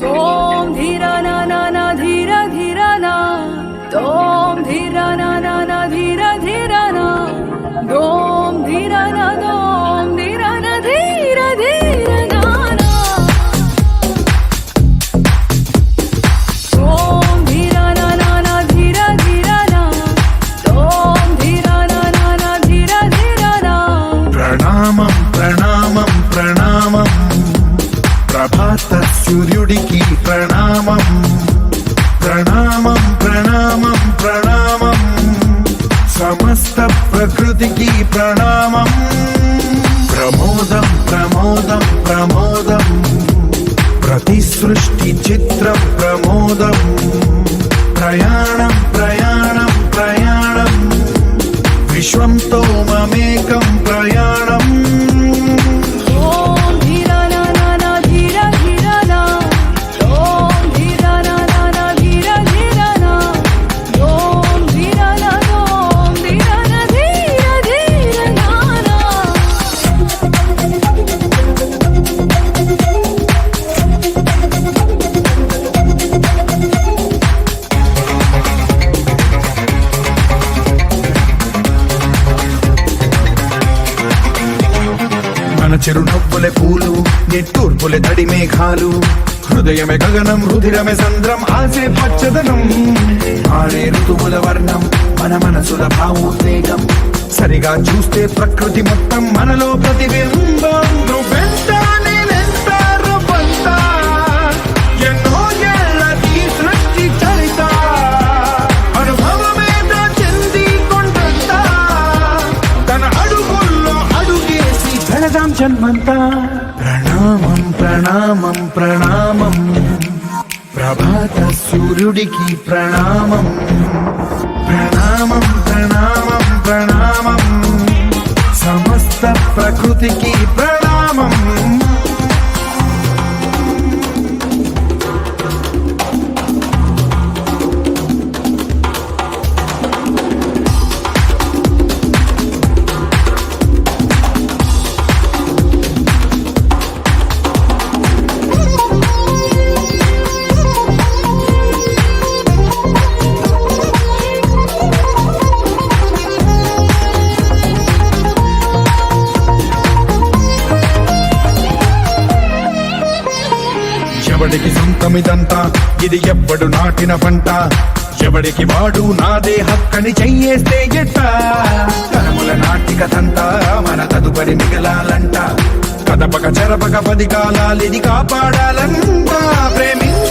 तोम धीरा ना ना ना धीरा धीरा ना तोम धीरा ना ना ना धीरा धीरा ना दोम धीरा ना दोम धीरा ना धीरा धीरा ना ना तोम धीरा ना ना ना धीरा धीरा ना तोम धीरा ना ना ना धीरा धीरा ना ప్రణామం ప్రణామం ప్రణామం ప్రభాత సూర్యుడికి ప్రణామం ప్రణామం ప్రణామం ప్రణామం సమస్త ప్రకృతికి ప్రణామం ప్రమోదం ప్రమోదం ప్రమోదం ప్రతి సృష్టి చిత్రం ప్రమోదం ప్రయాణం ప్రయాణం ప్రయాణం విశ్వంతో మమేకం ప్రయాణం ఓం ధీరా నా నా నా ధీరా ధీరా నా ఓం ధీరా నా నా నా ధీరా ధీరా నా ఓం ధీరా నా ఓం ధీరా నా ధీరా ధీరా నా నా మన చిరునవ్వులే పూలు నిట్టూర్పులే తడి మేఘాలు హృదయమే గగనం రుధిరమే సంద్రం ఆసే పచ్చదనం ఆడే ఋతువుల వర్ణం మన మనసుల భావోద్వేగం సరిగా చూస్తే ప్రకృతి మొత్తం మనలో ప్రతిబింబం నువ్వెంత నేనెంత రవ్వంత ఎన్నో ఏళ్ళకి సృష్టి చరిత అనుభవమేద చెంది కొండంత తన అడుగుల్లో అడుగేసి వెళదాం జన్మంతా ప్రణామం ప్రణామం ప్రణామం ప్రభాత సూర్యుడికి ప్రణామం ప్రణామం ప్రణామం ప్రణామం సమస్త ప్రకృతికి ప్రణామం ఎవడికి సొంతమిదంతా ఇది ఎవ్వడు నాటిన పంట ఎవడికి వాడు నాదే హక్కని చెయ్యేస్తే ఎట్ట తరముల నాటికతంతా మన తదుపరి మిగలాలంట కదపక చెరపక 10 కాలాలిది కాపాడాలంట ప్రేమించ